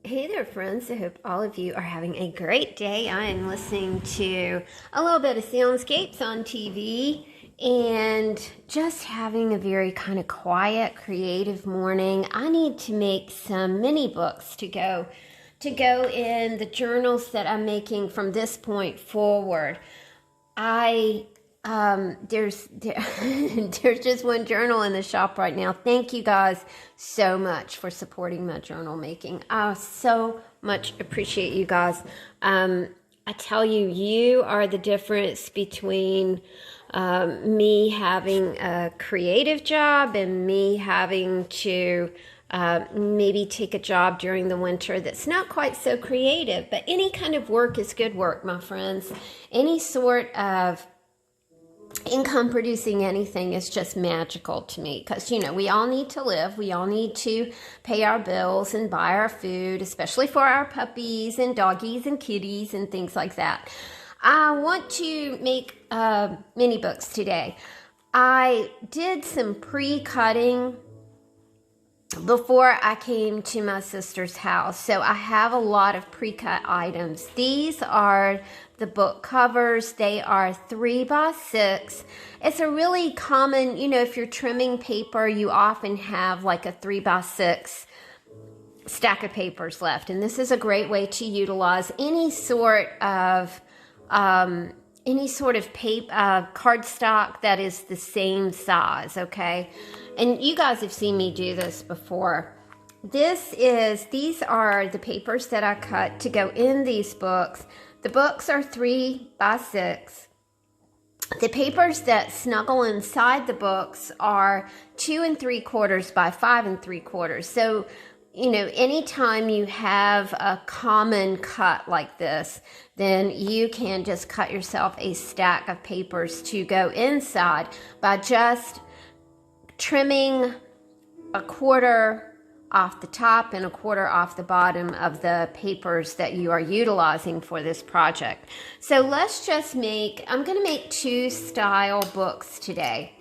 Hey there, friends. I hope all of you are having a great day. I am listening to a little bit of Soundscapes on TV and just having a very kind of quiet, creative morning. I need to make some mini books to go in the journals that I'm making from this point forward. There's just one journal in the shop right now. Thank you guys so much for supporting my journal making. I so much appreciate you guys. I tell you, you are the difference between me having a creative job and me having to maybe take a job during the winter that's not quite so creative. But any kind of work is good work, my friends. Any sort of income producing anything is just magical to me because, you know, we all need to live. We all need to pay our bills and buy our food, especially for our puppies and doggies and kitties and things like that. I want to make mini books today. I did some pre-cutting before I came to my sister's house. So I have a lot of pre-cut items. These are the book covers. They are 3x6. It's a really common, you know, if you're trimming paper, you often have like a 3x6 stack of papers left. And this is a great way to utilize any sort of paper, cardstock that is the same size, okay? And you guys have seen me do this before. These are the papers that I cut to go in these books. The books are 3x6. The papers that snuggle inside the books are 2 3/4 by 5 3/4. So, you know, anytime you have a common cut like this, then you can just cut yourself a stack of papers to go inside by just trimming 1/4 off the top and 1/4 off the bottom of the papers that you are utilizing for this project. So let's just I'm going to make 2 style books today.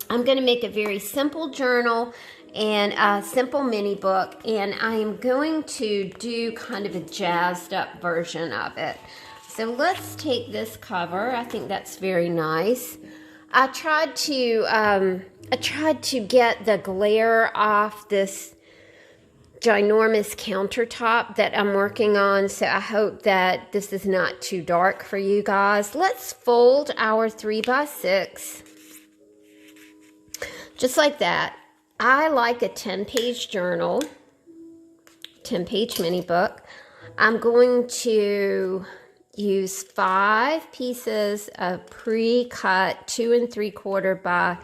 I'm going to make a very simple journal and a simple mini book, and I am going to do kind of a jazzed up version of it. So let's take this cover. I think that's very nice. I tried to get the glare off this ginormous countertop that I'm working on, so I hope that this is not too dark for you guys. Let's fold our 3x6 just like that. I like a 10-page journal, 10-page mini book. I'm going to use 5 pieces of pre-cut 2 3/4 by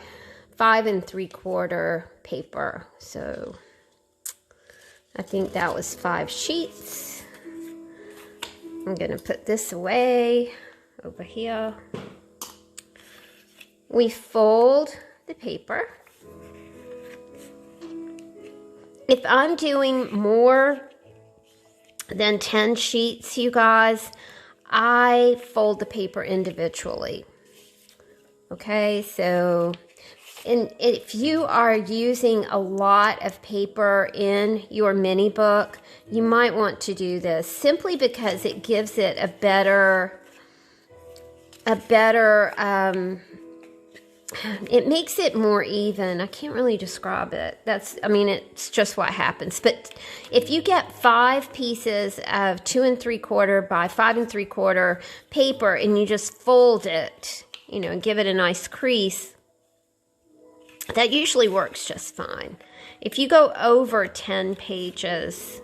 5 3/4 paper. So I think that was 5 sheets. I'm going to put this away over here. We fold the paper. If I'm doing more than 10 sheets, you guys, I fold the paper individually. Okay, so if you are using a lot of paper in your mini book, you might want to do this simply because it gives it a better, it makes it more even. I can't really describe it. It's just what happens. But if you get 5 pieces of 2 3/4 by 5 3/4 paper and you just fold it, you know, and give it a nice crease, that usually works just fine. If you go over 10 pages,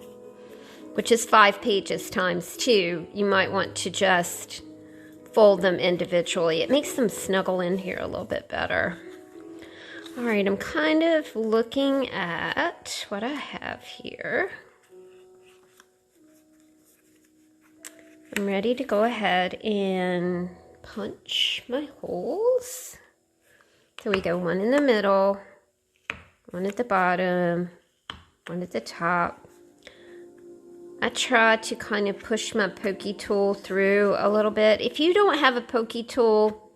which is 5 pages times 2, you might want to just fold them individually. It makes them snuggle in here a little bit better. All right, I'm kind of looking at what I have here. I'm ready to go ahead and punch my holes. So we go 1 in the middle, 1 at the bottom, 1 at the top. I try to kind of push my pokey tool through a little bit. If you don't have a pokey tool,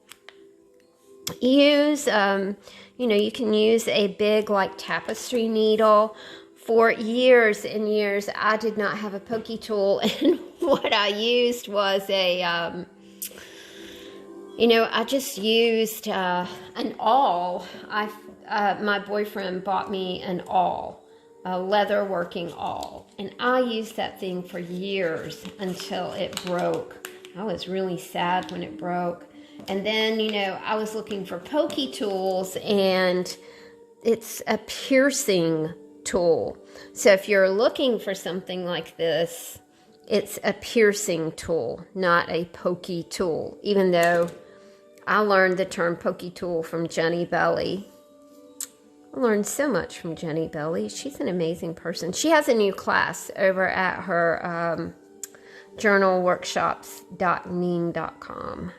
use, you can use a big like tapestry needle For years and years, I did not have a pokey tool, and what I used was I just used an awl. My boyfriend bought me an awl, a leather working awl, and I used that thing for years until it broke. I was really sad when it broke. And then, I was looking for pokey tools, and it's a piercing tool. So if you're looking for something like this, it's a piercing tool, not a pokey tool, even though I learned the term pokey tool from Jenny Belly. I learned so much from Jenny Belly. She's an amazing person. She has a new class over at her journalworkshops.ning.com.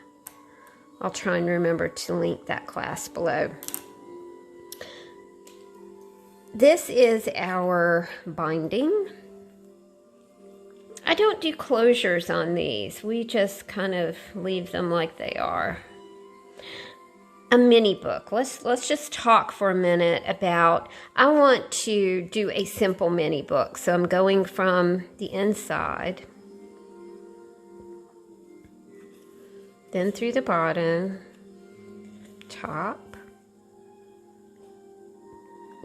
I'll try and remember to link that class below. This is our binding. I don't do closures on these. We just kind of leave them like they are. A mini book. Let's just talk for a minute about, I want to do a simple mini book. So I'm going from the inside, then through the bottom, top,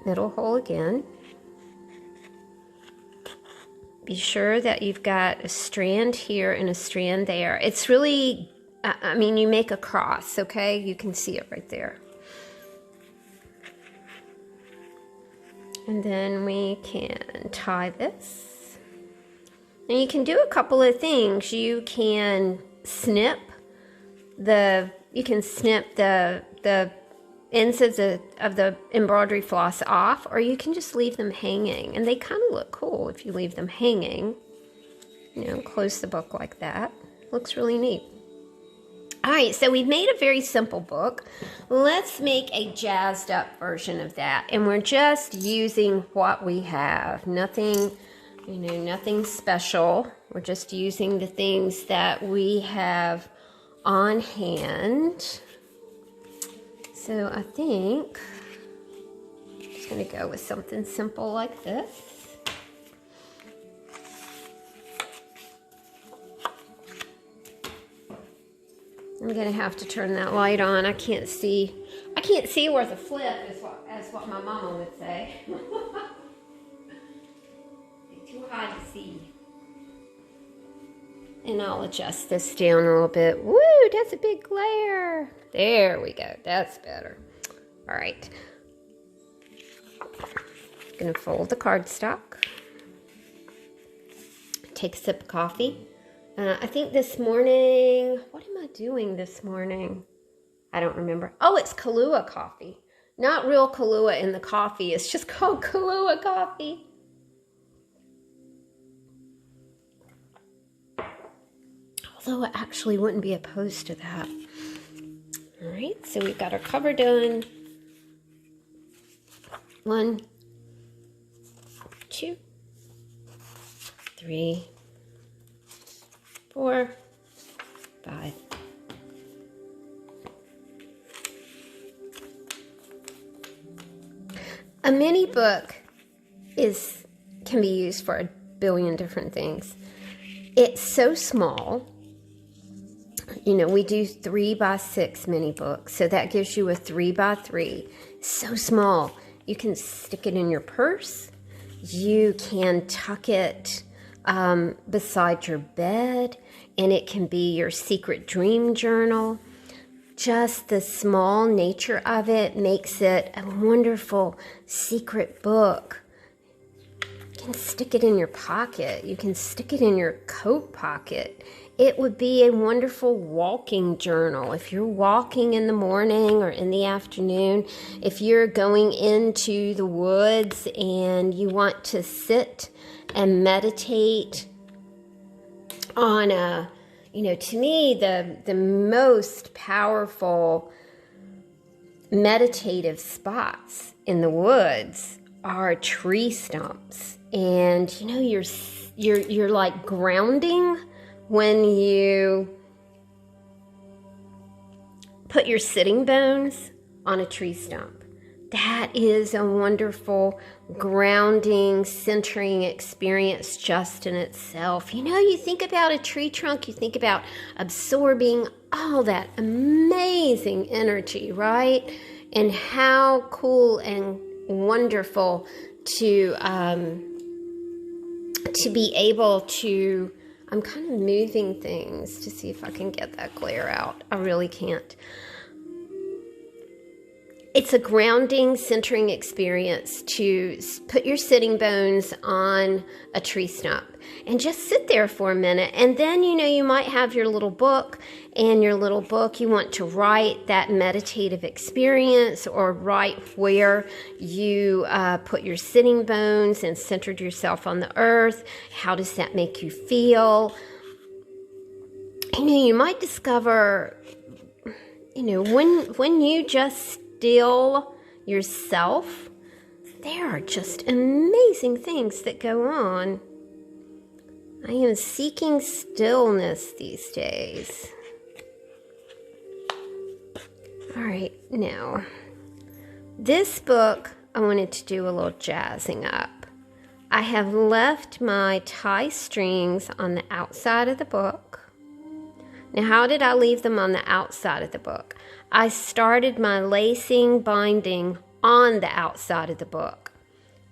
middle hole again. Be sure that you've got a strand here and a strand there. It's really, you make a cross, okay? You can see it right there. And then we can tie this. And you can do a couple of things. You can snip the ends of the embroidery floss off, or you can just leave them hanging, and they kind of look cool if you leave them hanging. Close the book like that. Looks really neat. All right, so we've made a very simple book. Let's make a jazzed up version of that, and we're just using what we have. Nothing special. We're just using the things that we have on hand. So I think I'm just going to go with something simple like this. I'm going to have to turn that light on. I can't see worth a flip, as what my mama would say. It's too high to see. And I'll adjust this down a little bit. Woo, that's a big glare. There we go. That's better. All right. I'm going to fold the cardstock. Take a sip of coffee. I think this morning, what am I doing this morning? I don't remember. Oh, it's Kahlua coffee. Not real Kahlua in the coffee. It's just called Kahlua coffee. Although I actually wouldn't be opposed to that. All right, so we've got our cover done. 1, 2, 3, 4, 5. A mini book can be used for a billion different things. It's so small. We do 3x6 mini books, so that gives you a 3x3. So small. You can stick it in your purse. You can tuck it beside your bed, and it can be your secret dream journal. Just the small nature of it makes it a wonderful secret book. You can stick it in your pocket. You can stick it in your coat pocket. It would be a wonderful walking journal. If you're walking in the morning or in the afternoon, if you're going into the woods and you want to sit and meditate on to me, the most powerful meditative spots in the woods are tree stumps. And you're like grounding when you put your sitting bones on a tree stump. That is a wonderful grounding, centering experience just in itself. You know, you think about a tree trunk, you think about absorbing all that amazing energy, right? And how cool and wonderful to be able to, I'm kind of moving things to see if I can get that glare out. I really can't. It's a grounding, centering experience to put your sitting bones on a tree stump and just sit there for a minute. And then, you know, you might have your little book, and your little book, you want to write that meditative experience or write where you put your sitting bones and centered yourself on the earth. How does that make you feel? You know, you might discover, you know, when you just still yourself, there are just amazing things that go on. I am seeking stillness these days. All right, now, this book, I wanted to do a little jazzing up. I have left my tie strings on the outside of the book. Now, how did I leave them on the outside of the book? I started my lacing binding on the outside of the book.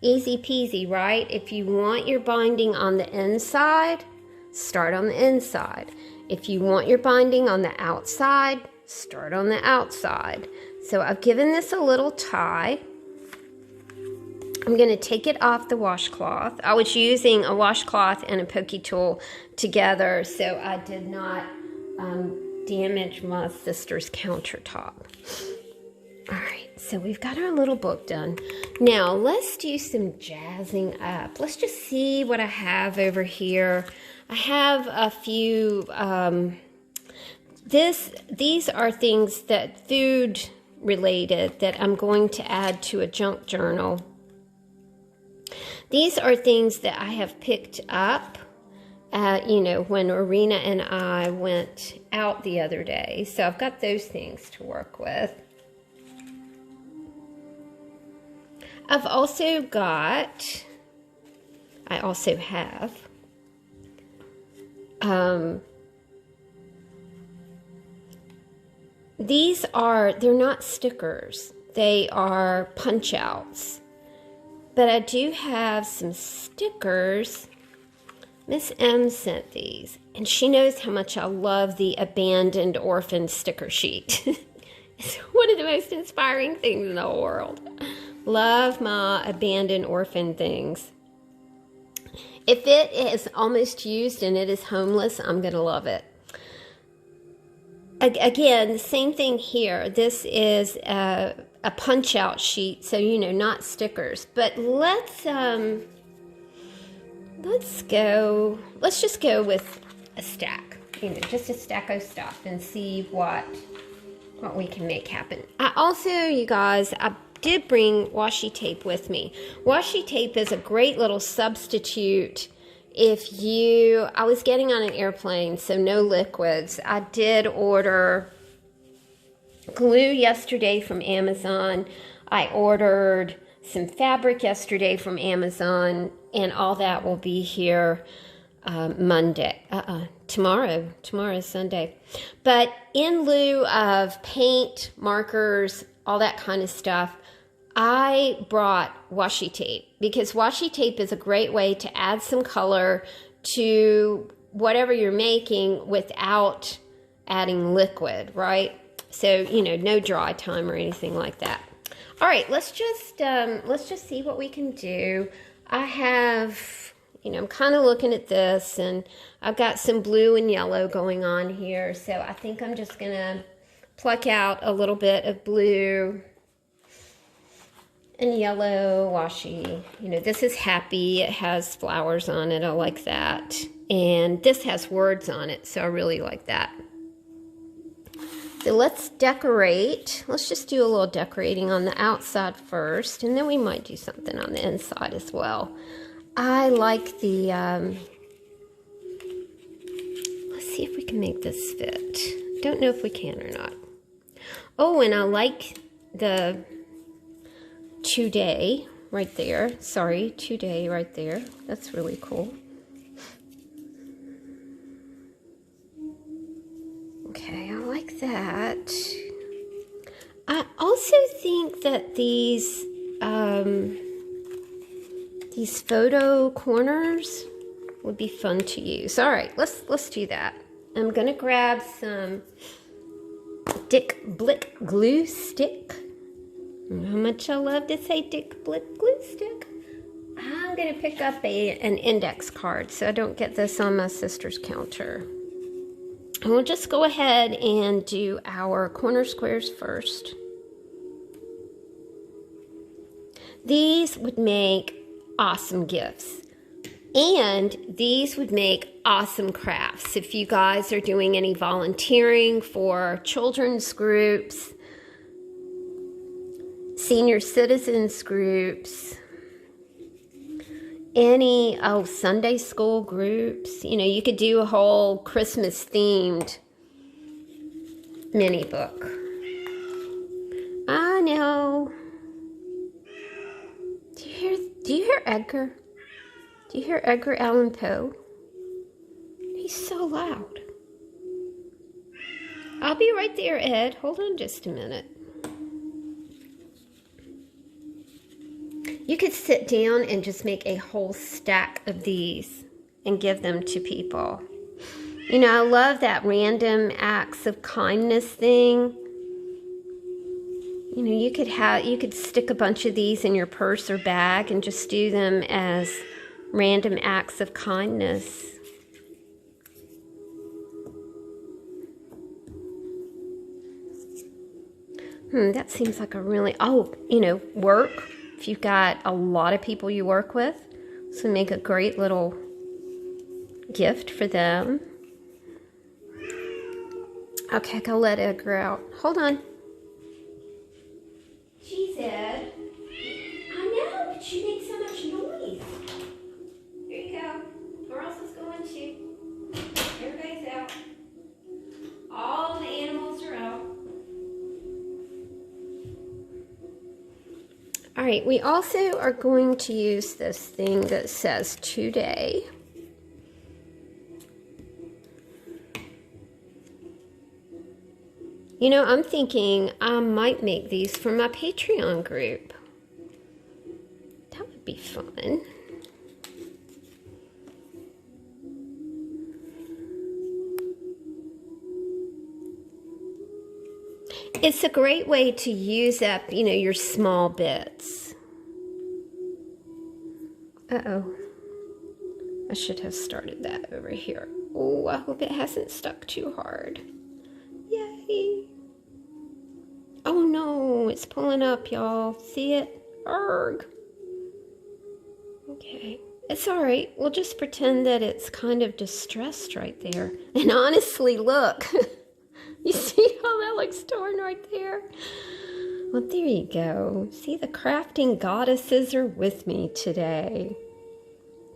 Easy peasy, right? If you want your binding on the inside, start on the inside. If you want your binding on the outside, start on the outside. So I've given this a little tie. I'm going to take it off the washcloth. I was using a washcloth and a pokey tool together, so I did not damage my sister's countertop. All right, so we've got our little book done. Now let's do some jazzing up. Let's just see what I have over here. I have a few, these are things that food related that I'm going to add to a junk journal. These are things that I have picked up you know, when Arena and I went out the other day. So I've got those things to work with. I've also got, I also have, these are, they're not stickers. They are punch outs. But I do have some stickers. Miss M sent these, and she knows how much I love the abandoned orphan sticker sheet. It's one of the most inspiring things in the whole world. Love my abandoned orphan things. If it is almost used and it is homeless, I'm going to love it. Again, the same thing here. This is a punch out sheet, so, you know, not stickers. But let's just go with a stack, you know, just a stack of stuff and see what we can make happen. I also, you guys, I did bring washi tape with me. Washi tape is a great little substitute if I was getting on an airplane, so no liquids. I did order glue yesterday from Amazon. I ordered some fabric yesterday from Amazon, and all that will be here Monday. Tomorrow is Sunday. But in lieu of paint, markers, all that kind of stuff, I brought washi tape, because washi tape is a great way to add some color to whatever you're making without adding liquid, right? So, you know, no dry time or anything like that. All right, let's just see what we can do. I have, you know, I'm kind of looking at this, and I've got some blue and yellow going on here. So I think I'm just gonna pluck out a little bit of blue and yellow washi. You know, this is happy. It has flowers on it. I like that. And this has words on it, so I really like that. So let's decorate. Let's just do a little decorating on the outside first, and then we might do something on the inside as well. I like the, let's see if we can make this fit. Don't know if we can or not. Oh, and I like the today right there. Sorry, today right there. That's really cool. Okay, I like that. I also think that these photo corners would be fun to use. All right, let's do that. I'm gonna grab some Dick Blick glue stick. How much I love to say Dick Blick glue stick. I'm gonna pick up an index card so I don't get this on my sister's counter. And we'll just go ahead and do our corner squares first. These would make awesome gifts. And these would make awesome crafts. If you guys are doing any volunteering for children's groups, senior citizens groups, any Sunday school groups, you know, you could do a whole Christmas themed mini book. I know. Do you hear Edgar? Do you hear Edgar Allan Poe? He's so loud. I'll be right there, Ed. Hold on just a minute. You could sit down and just make a whole stack of these and give them to people. You know, I love that random acts of kindness thing. You know, you could stick a bunch of these in your purse or bag and just do them as random acts of kindness. That seems like a really, you know, work. If you've got a lot of people you work with, this would make a great little gift for them. Okay, I gotta let Edgar out. Hold on. Jeez, Ed. I know, but you make so much noise. Here you go. Where else is going to? Everybody's out. All the animals are out. All right, we also are going to use this thing that says today. You know, I'm thinking I might make these for my Patreon group. That would be fun. It's a great way to use up, you know, your small bits. Uh-oh. I should have started that over here. Oh, I hope it hasn't stuck too hard. Yay. Oh no, it's pulling up, y'all. See it? Arrgh. Okay. It's all right. We'll just pretend that it's kind of distressed right there. And honestly, look. You see how that looks torn right there? Well, there you go. See, the crafting goddesses are with me today.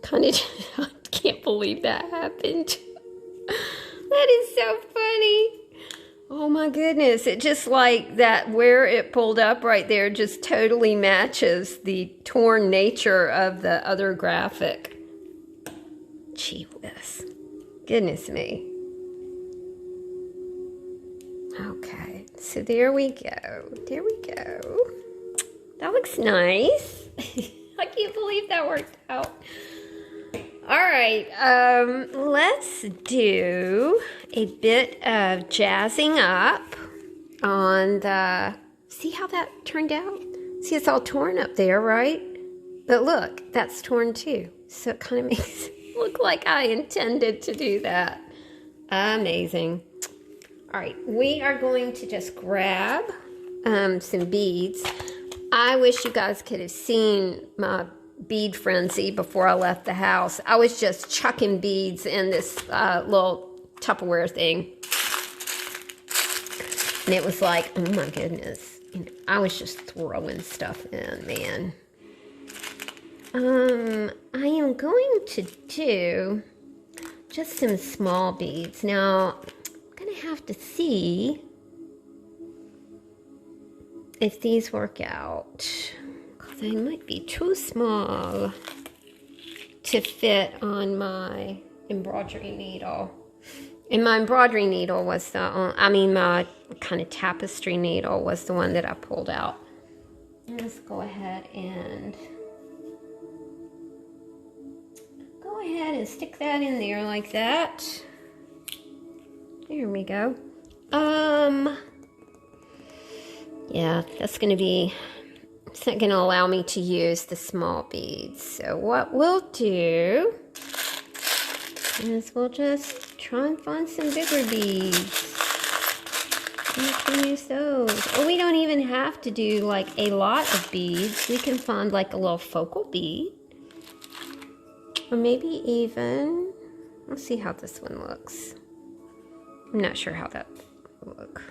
Kind of, I can't believe that happened. That is so funny. Oh my goodness. It just like that where it pulled up right there just totally matches the torn nature of the other graphic. Gee whiz. Goodness me. Okay, so there we go. There we go. That looks nice. I can't believe that worked out. All right, let's do a bit of jazzing up on the, see how that turned out? See, it's all torn up there, right? But look, that's torn too. So it kind of makes it look like I intended to do that. Amazing. All right, we are going to just grab some beads. I wish you guys could have seen my bead frenzy before I left the house. I was just chucking beads in this little Tupperware thing. And it was like, oh my goodness. You know, I was just throwing stuff in, man. I am going to do just some small beads. Now, I'm going to have to see if these work out. they might be too small to fit on my embroidery needle. And my embroidery needle was my kind of tapestry needle was the one that I pulled out. Let's go ahead and stick that in there like that. There we go. Yeah, that's going to be, it's not going to allow me to use the small beads. So what we'll do is we'll just try and find some bigger beads. We can use those. Or we don't even have to do like a lot of beads. We can find like a little focal bead. Or maybe even, let's see how this one looks. I'm not sure how that will look.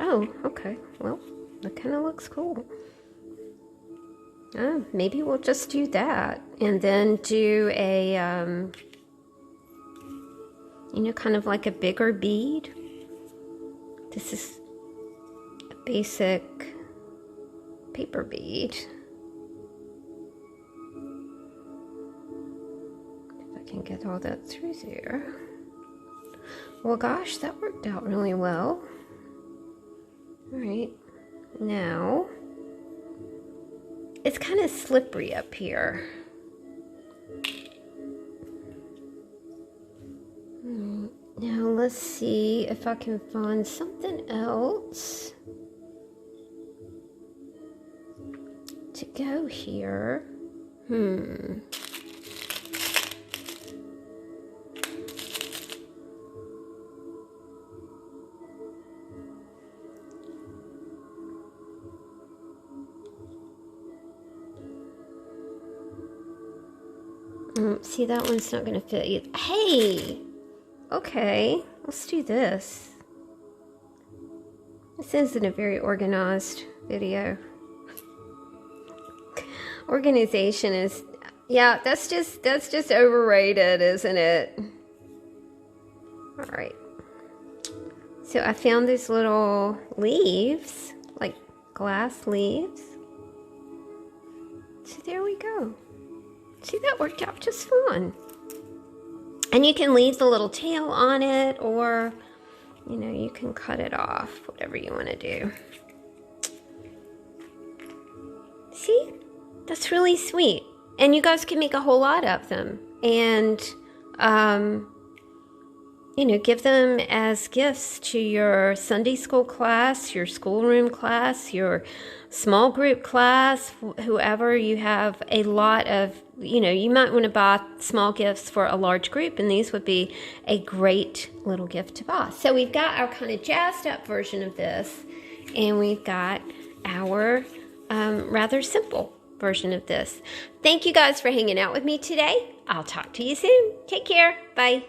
Oh, okay. Well, that kind of looks cool. Oh, maybe we'll just do that. And then do a, kind of like a bigger bead. This is a basic paper bead. If I can get all that through there. Well, gosh, that worked out really well. All right, now it's kind of slippery up here. Now let's see if I can find something else to go here. See, that one's not going to fit either. Hey! Okay, let's do this. This isn't a very organized video. Organization is, yeah, that's just overrated, isn't it? All right. So I found these little leaves, like glass leaves. So there we go. See, that worked out just fine. And you can leave the little tail on it, or, you can cut it off, whatever you want to do. See? That's really sweet. And you guys can make a whole lot of them. And, give them as gifts to your Sunday school class, your schoolroom class, your small group class, whoever. You have a lot of, you might want to buy small gifts for a large group, and these would be a great little gift to buy. So we've got our kind of jazzed up version of this, and we've got our rather simple version of this. Thank you guys for hanging out with me today. I'll talk to you soon. Take care. Bye.